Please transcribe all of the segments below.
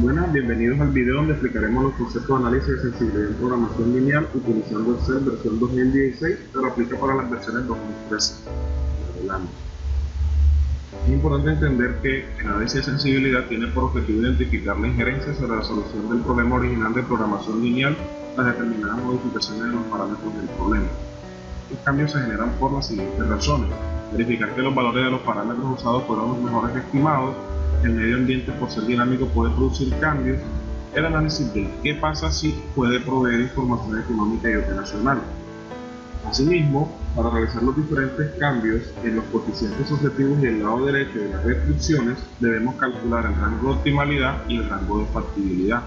Buenas, bienvenidos al video donde explicaremos los conceptos de análisis de sensibilidad en programación lineal utilizando Excel versión 2016, pero aplica para las versiones 2013. Adelante. Es importante entender que el análisis de sensibilidad tiene por objetivo identificar la injerencia sobre la solución del problema original de programación lineal tras determinadas modificaciones de los parámetros del problema. Los cambios se generan por las siguientes razones: verificar que los valores de los parámetros usados fueron los mejores estimados, el medio ambiente por ser dinámico puede producir cambios, el análisis de qué pasa si puede proveer información económica y operacional. Asimismo, para realizar los diferentes cambios en los coeficientes objetivos y el lado derecho de las restricciones, debemos calcular el rango de optimalidad y el rango de factibilidad.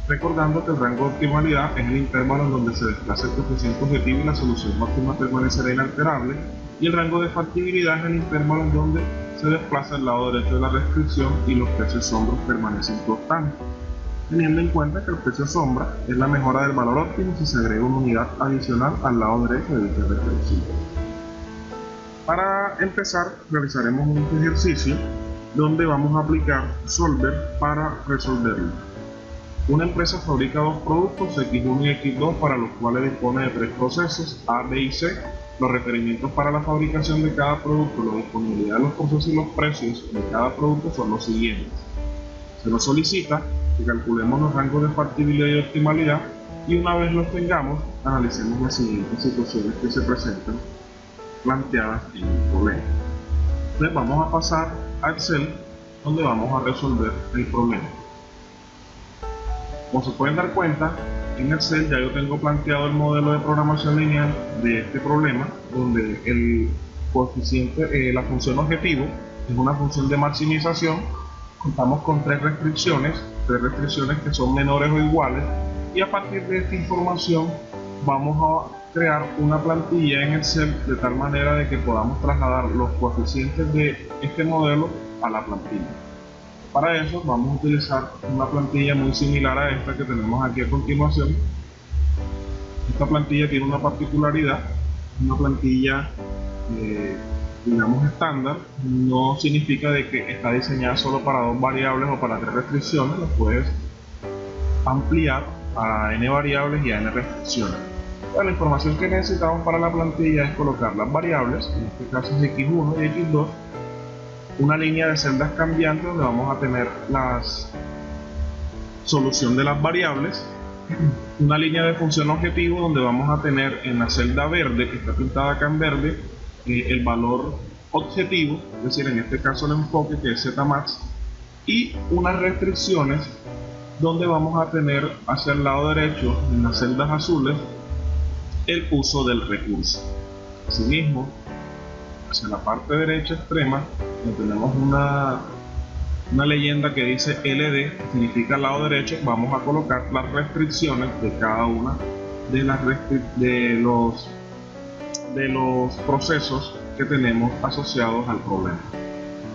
Recordando que el rango de optimalidad es el intervalo en donde se desplaza el coeficiente objetivo y la solución óptima permanecerá inalterable, y el rango de factibilidad es el intervalo en donde se desplaza el lado derecho de la restricción y los precios sombras permanecen constantes, teniendo en cuenta que el precio sombra es la mejora del valor óptimo si se agrega una unidad adicional al lado derecho de dicha restricción. Para empezar, realizaremos un ejercicio donde vamos a aplicar Solver para resolverlo. Una empresa fabrica dos productos, X1 y X2, para los cuales dispone de tres procesos, A, B y C. Los requerimientos para la fabricación de cada producto, la disponibilidad de los procesos y los precios de cada producto son los siguientes. Se nos solicita que calculemos los rangos de factibilidad y optimalidad, y una vez los tengamos, analicemos las siguientes situaciones que se presentan planteadas en el problema. Entonces vamos a pasar a Excel, donde vamos a resolver el problema. Como se pueden dar cuenta, en Excel ya yo tengo planteado el modelo de programación lineal de este problema, donde el coeficiente, la función objetivo es una función de maximización. Contamos con tres restricciones que son menores o iguales, y a partir de esta información vamos a crear una plantilla en Excel de tal manera de que podamos trasladar los coeficientes de este modelo a la plantilla. Para eso vamos a utilizar una plantilla muy similar a esta que tenemos aquí a continuación. Esta plantilla tiene una particularidad, una plantilla digamos estándar. No significa de que está diseñada solo para dos variables o para tres restricciones, lo puedes ampliar a n variables y a n restricciones. La información que necesitamos para la plantilla es colocar las variables, en este caso es X1 y X2, una línea de celdas cambiantes donde vamos a tener la solución de las variables, una línea de función objetivo donde vamos a tener en la celda verde, que está pintada acá en verde, el valor objetivo, es decir, en este caso el enfoque, que es Zmax, y unas restricciones donde vamos a tener hacia el lado derecho, en las celdas azules, el uso del recurso. Asimismo, hacia la parte derecha extrema tenemos una leyenda que dice LD, que significa lado derecho. Vamos a colocar las restricciones de cada una de los procesos que tenemos asociados al problema.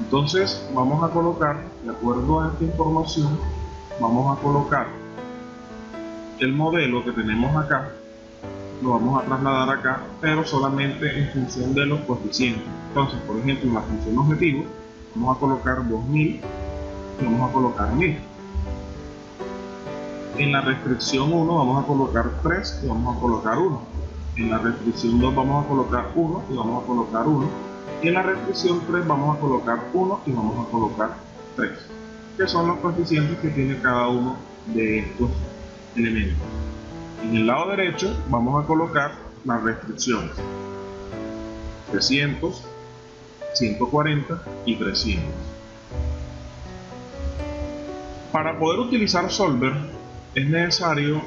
Entonces vamos a colocar, de acuerdo a esta información, vamos a colocar el modelo que tenemos acá, lo vamos a trasladar acá, pero solamente en función de los coeficientes. Entonces, por ejemplo, en la función objetivo vamos a colocar 2000 y vamos a colocar 1000. En la restricción 1 vamos a colocar 3 y vamos a colocar 1. En la restricción 2 vamos a colocar 1 y vamos a colocar 1. Y en la restricción 3 vamos a colocar 1 y vamos a colocar 3, que son los coeficientes que tiene cada uno de estos elementos. En el lado derecho vamos a colocar las restricciones: 300, 140 y 300. Para poder utilizar Solver es necesario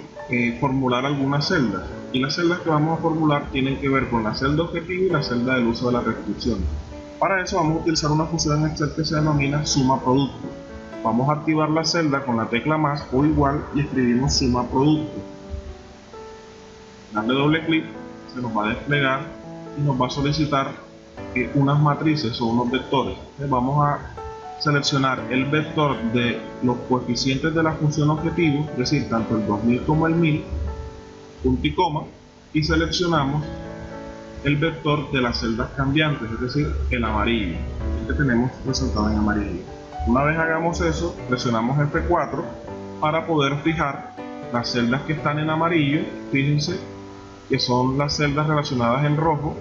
formular algunas celdas, y las celdas que vamos a formular tienen que ver con la celda objetivo y la celda del uso de las restricciones. Para eso vamos a utilizar una función en Excel que se denomina suma producto. Vamos a activar la celda con la tecla más o igual y escribimos suma producto. Darle doble clic, se nos va a desplegar y nos va a solicitar unas matrices o unos vectores. Entonces vamos a seleccionar el vector de los coeficientes de la función objetivo, es decir, tanto el 2000 como el 1000, punto y coma, y seleccionamos el vector de las celdas cambiantes, es decir, el amarillo, el que tenemos resaltado en amarillo. Una vez hagamos eso, presionamos F4 para poder fijar las celdas que están en amarillo. Fíjense que son las celdas relacionadas en rojo.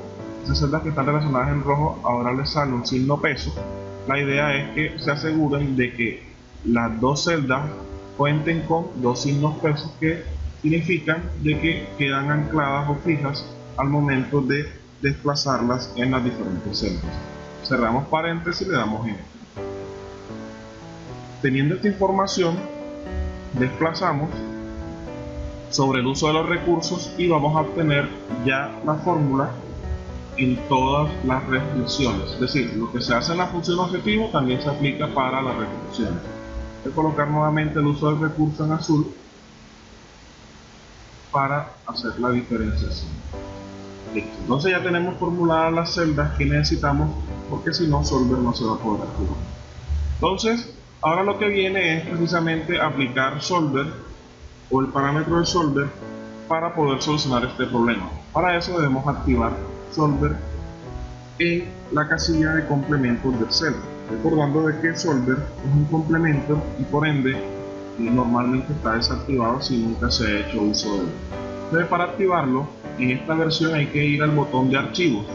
Esas celdas que están relacionadas en rojo ahora les sale un signo peso. La idea es que se aseguren de que las dos celdas cuenten con dos signos pesos que significan de que quedan ancladas o fijas al momento de desplazarlas en las diferentes celdas. Cerramos paréntesis y le damos Enter. Teniendo esta información, desplazamos sobre el uso de los recursos y vamos a obtener ya la fórmula en todas las restricciones. Es decir, lo que se hace en la función objetivo también se aplica para las restricciones. Voy a colocar nuevamente el uso del recurso en azul para hacer la diferenciación. Listo. Entonces ya tenemos formuladas las celdas que necesitamos, porque si no, Solver no se va a poder activar. Entonces, ahora lo que viene es precisamente aplicar Solver o el parámetro de Solver para poder solucionar este problema. Para eso debemos activar Solver en la casilla de complementos del Excel, recordando de que Solver es un complemento y por ende normalmente está desactivado si nunca se ha hecho uso de él. Entonces, para activarlo, en esta versión hay que ir al botón de archivos.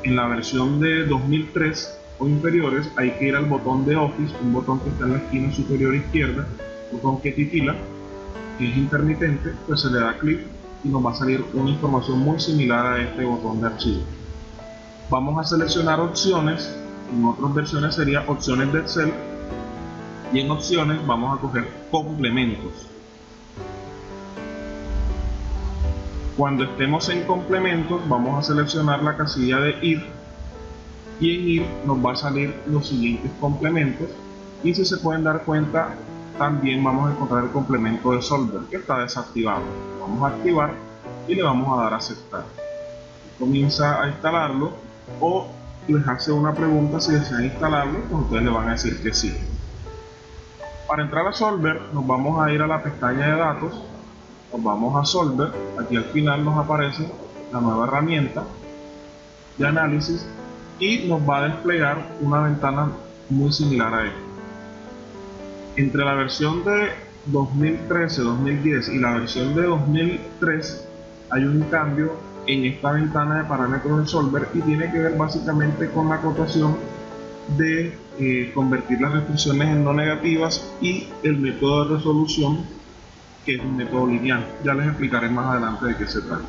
En la versión de 2003 o inferiores hay que ir al botón de Office, un botón que está en la esquina superior izquierda, botón que titila, que es intermitente, pues se le da clic y nos va a salir una información muy similar a este botón de archivo. Vamos a seleccionar opciones, en otras versiones sería opciones de Excel, y en opciones vamos a coger complementos. Cuando estemos en complementos vamos a seleccionar la casilla de ir, y en ir nos va a salir los siguientes complementos, y si se pueden dar cuenta también vamos a encontrar el complemento de Solver que está desactivado. Lo vamos a activar y le vamos a dar a aceptar. Comienza a instalarlo o les hace una pregunta si desean instalarlo, pues ustedes le van a decir que sí. Para entrar a Solver nos vamos a ir a la pestaña de datos, nos vamos a Solver, aquí al final nos aparece la nueva herramienta de análisis y nos va a desplegar una ventana muy similar a esta. Entre la versión de 2013-2010 y la versión de 2003 hay un cambio en esta ventana de parámetros de Solver y tiene que ver básicamente con la acotación de convertir las restricciones en no negativas y el método de resolución, que es un método lineal. Ya les explicaré más adelante de qué se trata.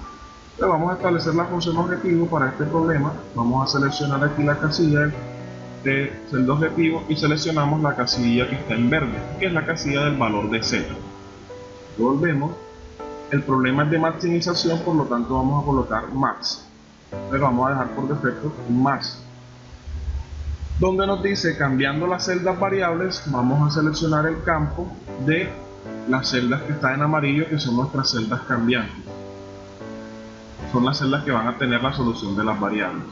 Entonces vamos a establecer la función objetivo para este problema. Vamos a seleccionar aquí la casilla de celda objetivo y seleccionamos la casilla que está en verde, que es la casilla del valor de Z. Volvemos. El problema es de maximización, por lo tanto vamos a colocar max. Entonces vamos a dejar por defecto max. Donde nos dice cambiando las celdas variables, vamos a seleccionar el campo de las celdas que están en amarillo, que son nuestras celdas cambiantes. Son las celdas que van a tener la solución de las variables.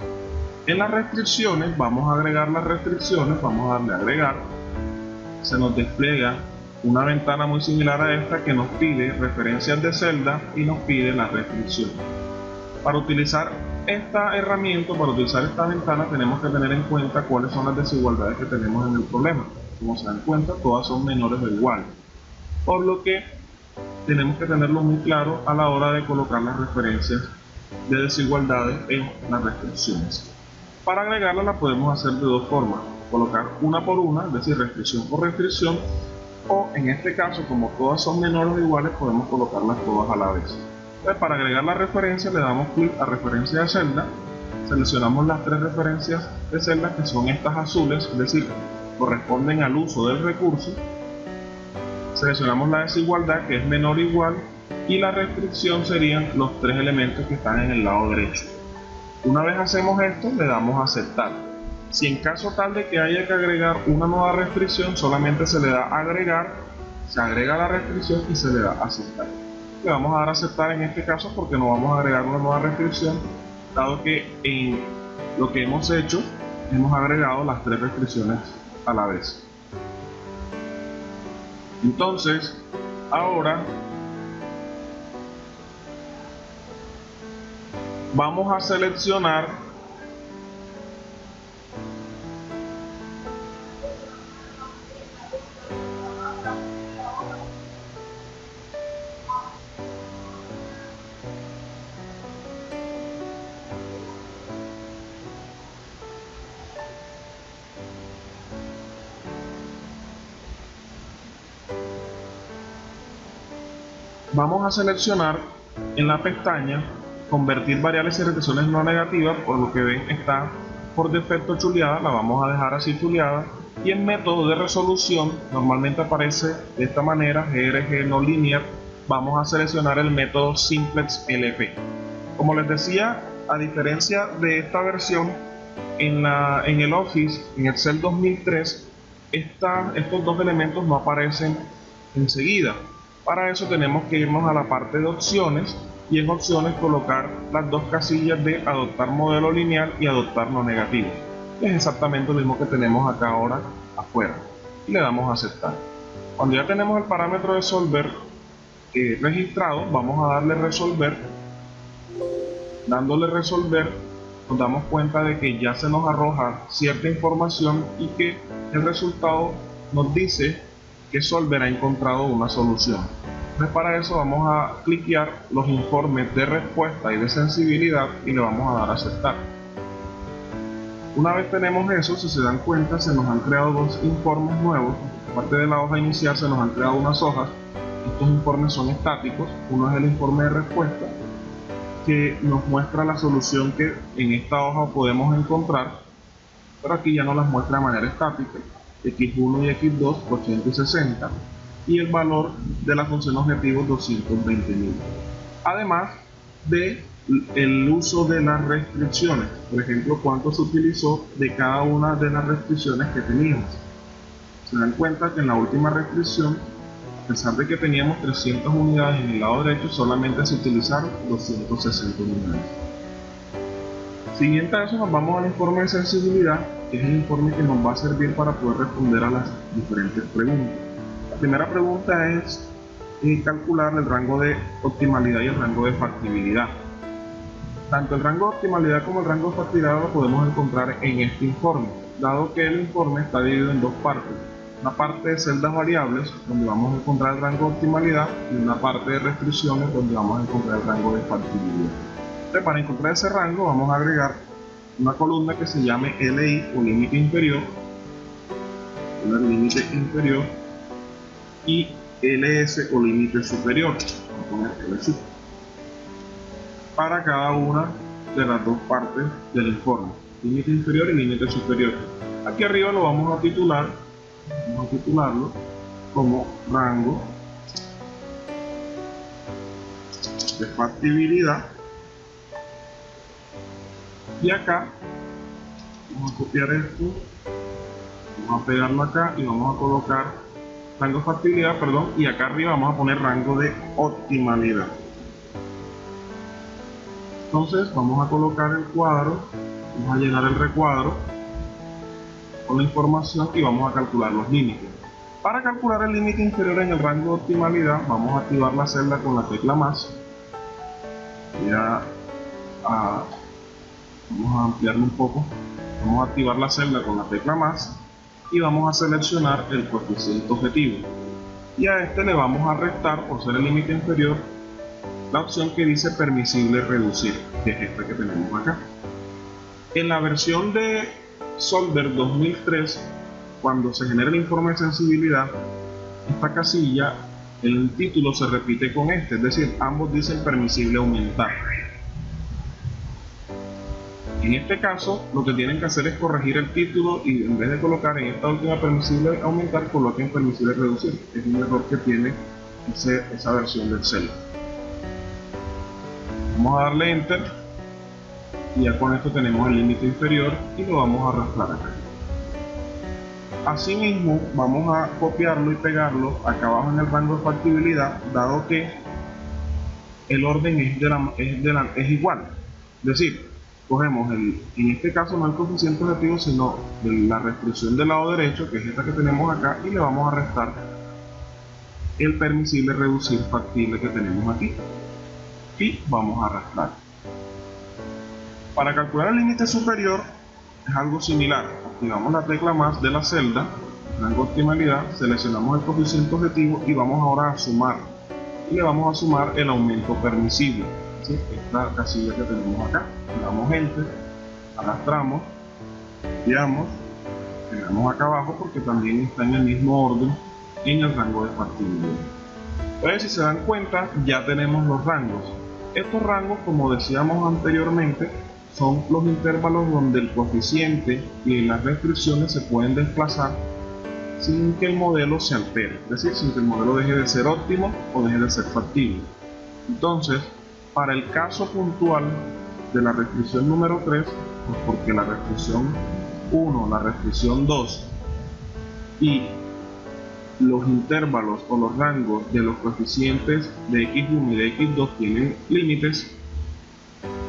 En las restricciones vamos a agregar las restricciones, vamos a darle a agregar. Se nos despliega una ventana muy similar a esta que nos pide referencias de celda y nos pide la restricción. Para utilizar esta herramienta, para utilizar esta ventana, tenemos que tener en cuenta cuáles son las desigualdades que tenemos en el problema. Como se dan cuenta, todas son menores o iguales, por lo que tenemos que tenerlo muy claro a la hora de colocar las referencias de desigualdades en las restricciones. Para agregarla la podemos hacer de dos formas: colocar una por una, es decir, restricción por restricción, o en este caso, como todas son menores o iguales, podemos colocarlas todas a la vez. Entonces, para agregar la referencia le damos clic a referencia de celda, seleccionamos las tres referencias de celda que son estas azules, es decir, corresponden al uso del recurso. Seleccionamos la desigualdad, que es menor o igual, y la restricción serían los tres elementos que están en el lado derecho. Una vez hacemos esto, le damos a aceptar. Si en caso tal de que haya que agregar una nueva restricción, solamente se le da a agregar, se agrega la restricción y se le da a aceptar. Le vamos a dar a aceptar en este caso porque no vamos a agregar una nueva restricción, dado que en lo que hemos hecho, hemos agregado las tres restricciones a la vez. Entonces, ahora vamos a seleccionar Vamos a seleccionar en la pestaña convertir variables y restricciones no negativas. Por lo que ven, está por defecto chuleada, la vamos a dejar así chuleada. Y en método de resolución normalmente aparece de esta manera, grg no linear. Vamos a seleccionar el método simplex lp. Como les decía, a diferencia de esta versión, en el Office, en Excel 2003, estos dos elementos no aparecen enseguida. Para eso tenemos que irnos a la parte de opciones y en opciones colocar las dos casillas de adoptar modelo lineal y adoptar no negativo. Es exactamente lo mismo que tenemos acá ahora afuera, y le damos a aceptar. Cuando ya tenemos el parámetro de solver registrado, vamos a darle resolver. Dándole resolver nos damos cuenta de que ya se nos arroja cierta información y que el resultado nos dice que Solver ha encontrado una solución. Entonces, para eso vamos a cliquear los informes de respuesta y de sensibilidad y le vamos a dar a aceptar. Una vez tenemos eso, si se dan cuenta, se nos han creado dos informes nuevos. Aparte de la hoja inicial, se nos han creado unas hojas. Estos informes son estáticos. Uno es el informe de respuesta, que nos muestra la solución que en esta hoja podemos encontrar, pero aquí ya nos las muestra de manera estática, x1 y x2, 80 y 60, y el valor de la función objetivo 220.000. Además de el uso de las restricciones, por ejemplo, cuánto se utilizó de cada una de las restricciones que teníamos. Se dan cuenta que en la última restricción, a pesar de que teníamos 300 unidades en el lado derecho, solamente se utilizaron 260 unidades. Siguiente a eso, nos vamos al informe de sensibilidad, que es el informe que nos va a servir para poder responder a las diferentes preguntas. La primera pregunta es calcular el rango de optimalidad y el rango de factibilidad. Tanto el rango de optimalidad como el rango de factibilidad lo podemos encontrar en este informe, dado que el informe está dividido en dos partes. Una parte de celdas variables, donde vamos a encontrar el rango de optimalidad, y una parte de restricciones, donde vamos a encontrar el rango de factibilidad. Entonces, para encontrar ese rango, vamos a agregar una columna que se llame LI o límite inferior, y LS o límite superior, vamos a poner LS, para cada una de las dos partes del informe, límite inferior y límite superior. Aquí arriba lo vamos a titular. Vamos a titularlo como rango de factibilidad, y acá vamos a copiar esto, vamos a pegarlo acá y vamos a colocar rango de factibilidad, y acá arriba vamos a poner rango de optimalidad. Entonces vamos a colocar el cuadro, vamos a llenar el recuadro con la información y vamos a calcular los límites. Para calcular el límite inferior en el rango de optimalidad, vamos a activar la celda con la tecla más. Vamos a ampliarlo un poco. Vamos a activar la celda con la tecla más y vamos a seleccionar el coeficiente objetivo. Y a este le vamos a restar, por ser el límite inferior, la opción que dice permisible reducir, que es esta que tenemos acá. En la versión de Solver 2003, cuando se genera el informe de sensibilidad, esta casilla, el título se repite con este, es decir, ambos dicen permisible aumentar. En este caso, lo que tienen que hacer es corregir el título y en vez de colocar en esta última permisible aumentar, coloquen permisible reducir. Es un error que tiene esa versión del Excel. Vamos a darle Enter. Y ya con esto tenemos el límite inferior y lo vamos a arrastrar acá. Asimismo, vamos a copiarlo y pegarlo acá abajo en el rango de factibilidad, dado que el orden es igual. Es decir, cogemos en este caso no el coeficiente objetivo, sino la restricción del lado derecho, que es esta que tenemos acá, y le vamos a restar el permisible reducir factible que tenemos aquí. Y vamos a arrastrar. Para calcular el límite superior es algo similar. Activamos la tecla más de la celda, rango de optimalidad, seleccionamos el coeficiente objetivo y vamos ahora a sumar. Y le vamos a sumar el aumento permisible. ¿Sí? Esta casilla que tenemos acá. Le damos Enter, arrastramos, copiamos, pegamos acá abajo porque también está en el mismo orden en el rango de factibilidad. Entonces, si se dan cuenta, ya tenemos los rangos. Estos rangos, como decíamos anteriormente, son los intervalos donde el coeficiente y las restricciones se pueden desplazar sin que el modelo se altere, es decir, sin que el modelo deje de ser óptimo o deje de ser factible. Entonces, para el caso puntual de la restricción número 3, pues porque la restricción 1, la restricción 2 y los intervalos o los rangos de los coeficientes de x1 y de x2 tienen límites,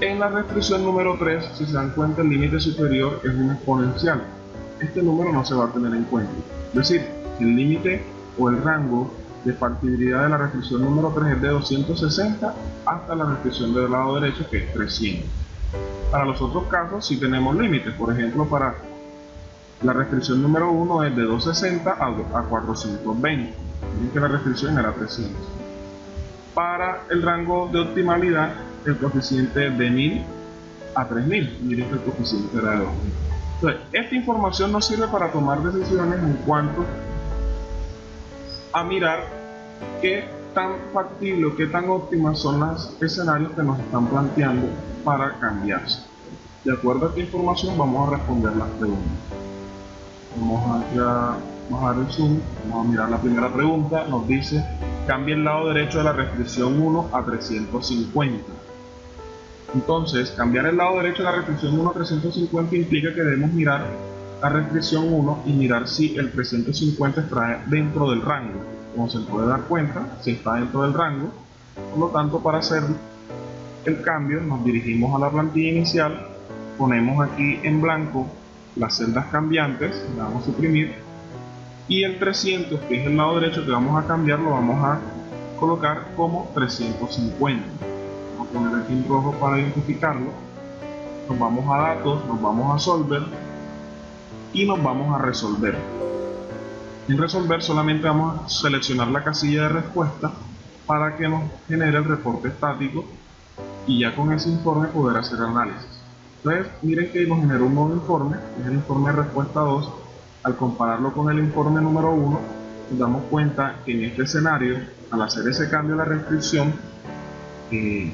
en la restricción número 3, si se dan cuenta, el límite superior es un exponencial. Este número no se va a tener en cuenta. Es decir, el límite o el rango de factibilidad de la restricción número 3 es de 260 hasta la restricción del lado derecho, que es 300. Para los otros casos sí tenemos límites. Por ejemplo, para la restricción número 1 es de 260 a 420. Miren que la restricción era 300. Para el rango de optimalidad, el coeficiente es de 1000 a 3000. Miren que el coeficiente era de 2000. Entonces, esta información nos sirve para tomar decisiones en cuanto a mirar qué tan factible o qué tan óptimas son los escenarios que nos están planteando para cambiarse. De acuerdo a esta información, vamos a responder las preguntas. Vamos a bajar el zoom, vamos a mirar la primera pregunta. Nos dice: cambia el lado derecho de la restricción 1 a 350. Entonces, cambiar el lado derecho de la restricción 1 a 350 implica que debemos mirar la restricción 1 y mirar si el 350 está dentro del rango. Como se puede dar cuenta, si está dentro del rango. Por lo tanto, para hacer el cambio, nos dirigimos a la plantilla inicial, ponemos aquí en blanco las celdas cambiantes, le damos a suprimir, y el 300, que es el lado derecho que vamos a cambiar, lo vamos a colocar como 350. Vamos a poner aquí en rojo para identificarlo. Nos vamos a datos, nos vamos a solver y nos vamos a resolver. En resolver solamente vamos a seleccionar la casilla de respuesta para que nos genere el reporte estático y ya con ese informe poder hacer análisis. Entonces, miren que nos generó un nuevo informe, que es el informe de respuesta 2. Al compararlo con el informe número 1, nos damos cuenta que en este escenario, al hacer ese cambio de la restricción,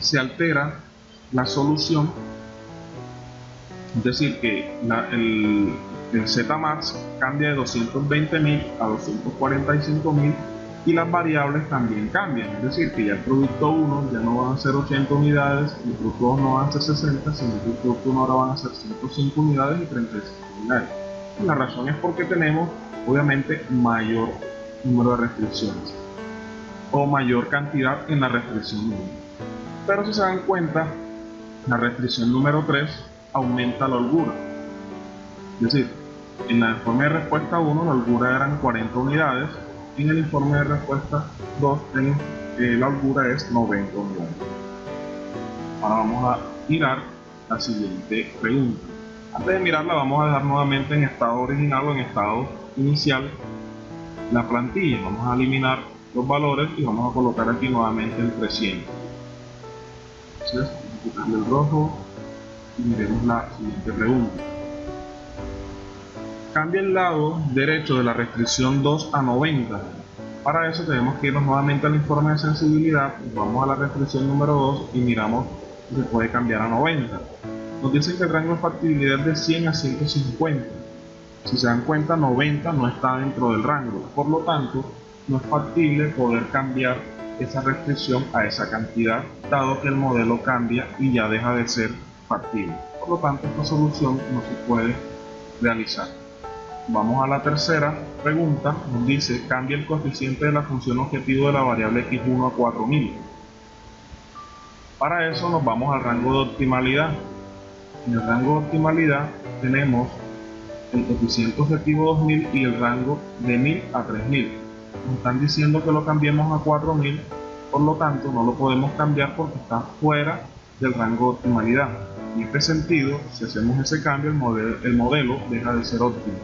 se altera la solución, es decir, que el Z-max cambia de 220.000 a 245.000 y las variables también cambian, es decir, que ya el producto 1 ya no van a ser 80 unidades, el producto 2 no van a ser 60, sino que el producto 1 ahora van a ser 105 unidades y 35 unidades. Y la razón es porque tenemos, obviamente, mayor número de restricciones o mayor cantidad en la restricción 1. Pero si se dan cuenta, la restricción número 3 aumenta la holgura. Es decir, en el informe de respuesta 1 la holgura eran 40 unidades, y en el informe de respuesta 2 la holgura es 90 unidades. Ahora vamos a mirar la siguiente pregunta. Antes de mirarla, vamos a dejar nuevamente en estado original o en estado inicial la plantilla. Vamos a eliminar los valores y vamos a colocar aquí nuevamente el 300. Entonces, vamos a quitarle el rojo y miremos la siguiente pregunta. Cambia el lado derecho de la restricción 2 a 90. Para eso tenemos que irnos nuevamente al informe de sensibilidad, vamos a la restricción número 2 y miramos si se puede cambiar a 90. Nos dicen que el rango de factibilidad es de 100 a 150. Si se dan cuenta, 90 no está dentro del rango, por lo tanto no es factible poder cambiar esa restricción a esa cantidad, dado que el modelo cambia y ya deja de ser factible. Por lo tanto, esta solución no se puede realizar. Vamos a la tercera pregunta. Nos dice: cambia el coeficiente de la función objetivo de la variable x1 a 4000. Para eso nos vamos al rango de optimalidad. En el rango de optimalidad tenemos el coeficiente objetivo 2000 y el rango de 1000 a 3000. Nos están diciendo que lo cambiemos a 4000, por lo tanto no lo podemos cambiar porque está fuera del rango de optimalidad. En este sentido, si hacemos ese cambio, el modelo deja de ser óptimo.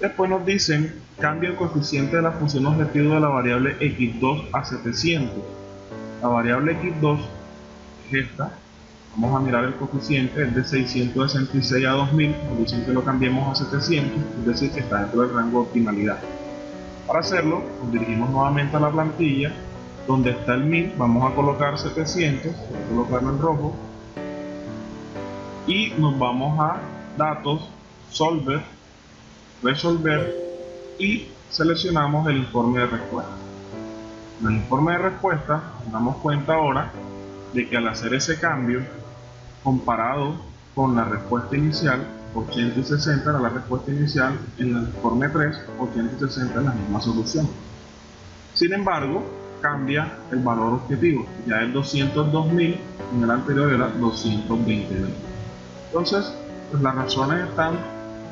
Después nos dicen: cambia el coeficiente de la función objetivo de la variable x2 a 700. La variable x2 es esta. Vamos a mirar el coeficiente, es de 666 a 2000. Nos dicen que lo cambiemos a 700, es decir, que está dentro del rango de optimalidad. Para hacerlo, nos dirigimos nuevamente a la plantilla, donde está el MIN, vamos a colocar 700, voy a colocarlo en rojo, y nos vamos a Datos, Solver, Resolver, y seleccionamos el informe de respuesta. En el informe de respuesta nos damos cuenta ahora de que al hacer ese cambio, comparado con la respuesta inicial, 80 y 60 era la respuesta inicial, en el informe 3, 80 y 60 es la misma solución. Sin embargo, cambia el valor objetivo, ya el 202.000, en el anterior era 220.000. Entonces, pues las razones están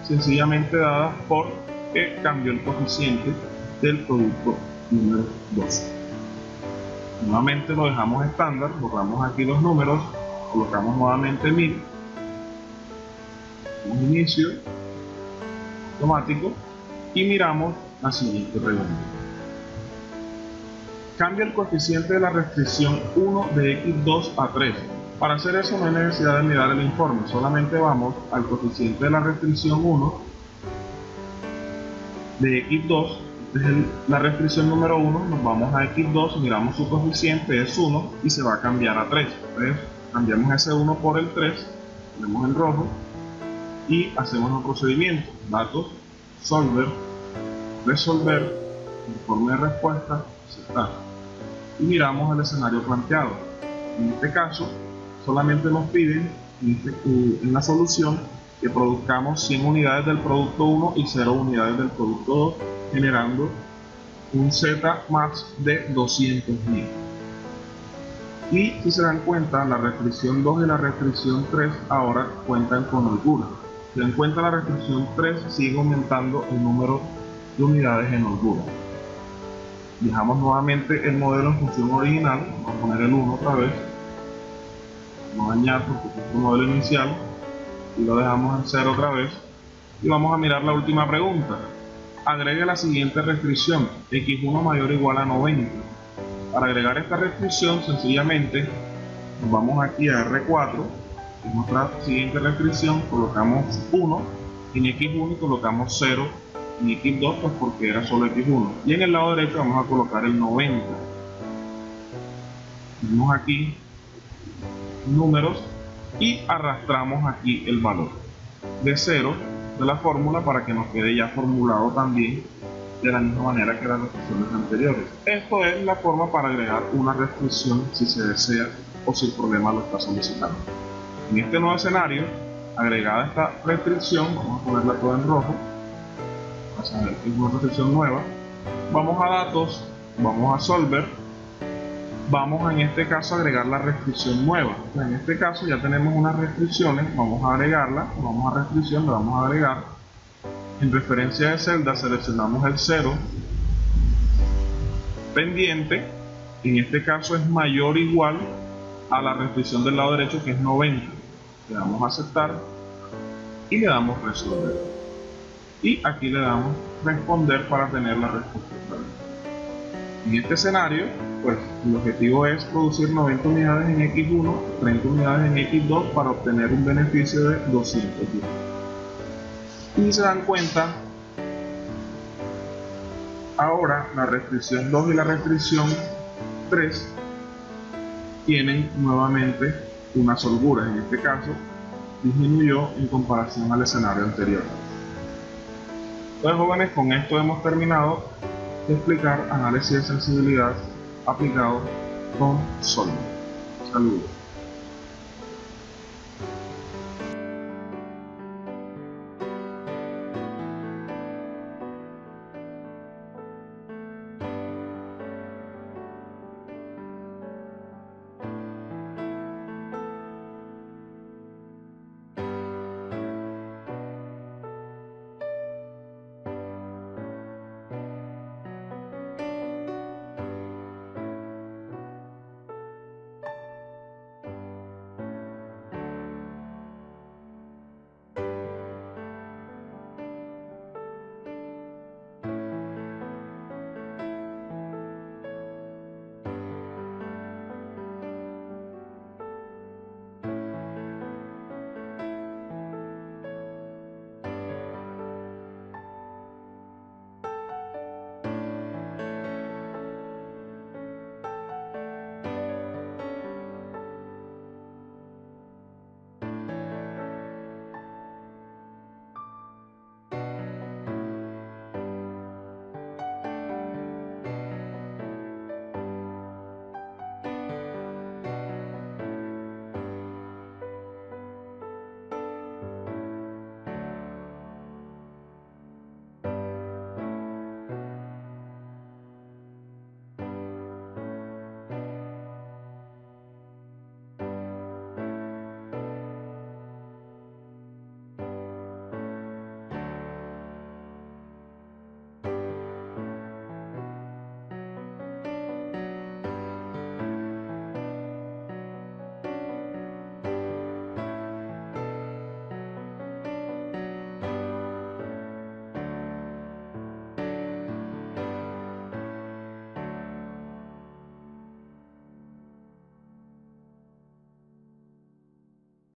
sencillamente dadas por que cambió el coeficiente del producto número 2. Nuevamente lo dejamos estándar, borramos aquí los números, colocamos nuevamente 1000, un inicio automático y miramos la siguiente redondela. Cambia el coeficiente de la restricción 1 de X2 a 3. Para hacer eso no hay necesidad de mirar el informe, solamente vamos al coeficiente de la restricción 1 de X2, esta es la restricción número 1, nos vamos a X2, miramos su coeficiente, es 1 y se va a cambiar a 3. Entonces cambiamos ese 1 por el 3, ponemos en rojo y hacemos el procedimiento, datos, solver, resolver, informe de respuesta, aceptar. Y miramos el escenario planteado. En este caso, solamente nos piden en la solución que produzcamos 100 unidades del producto 1 y 0 unidades del producto 2, generando un Z max de 200.000. Y si se dan cuenta, la restricción 2 y la restricción 3 ahora cuentan con holgura. Si se dan cuenta, la restricción 3 sigue aumentando el número de unidades en holgura. Dejamos nuevamente el modelo en función original, vamos a poner el 1 otra vez, no dañar porque es un modelo inicial, y lo dejamos en 0 otra vez, y vamos a mirar la última pregunta. Agregue la siguiente restricción, x1 mayor o igual a 90. Para agregar esta restricción, sencillamente nos vamos aquí a R4, que es nuestra siguiente restricción, colocamos 1 en x1 y colocamos 0 en x2, pues porque era solo x1. Y en el lado derecho vamos a colocar el 90. Tenemos aquí números y arrastramos aquí el valor de 0 de la fórmula para que nos quede ya formulado también de la misma manera que las restricciones anteriores. Esto es la forma para agregar una restricción si se desea o si el problema lo está solicitando. En este nuevo escenario, agregada esta restricción, vamos a ponerla toda en rojo, vamos a ver que es una restricción nueva, vamos a datos, vamos a solver, vamos en este caso a agregar la restricción nueva. En este caso ya tenemos unas restricciones, vamos a agregarla, vamos a restricción, le vamos a agregar. En referencia de celda seleccionamos el 0 pendiente, en este caso es mayor o igual a la restricción del lado derecho que es 90. Le damos a aceptar y le damos resolver. Y aquí le damos responder para tener la respuesta. En este escenario, pues el objetivo es producir 90 unidades en X1, 30 unidades en X2 para obtener un beneficio de 210. Y si se dan cuenta, ahora la restricción 2 y la restricción 3 tienen nuevamente unas holguras. En este caso, disminuyó en comparación al escenario anterior. Entonces, jóvenes, con esto hemos terminado de explicar análisis de sensibilidad aplicado con Solver. Saludos.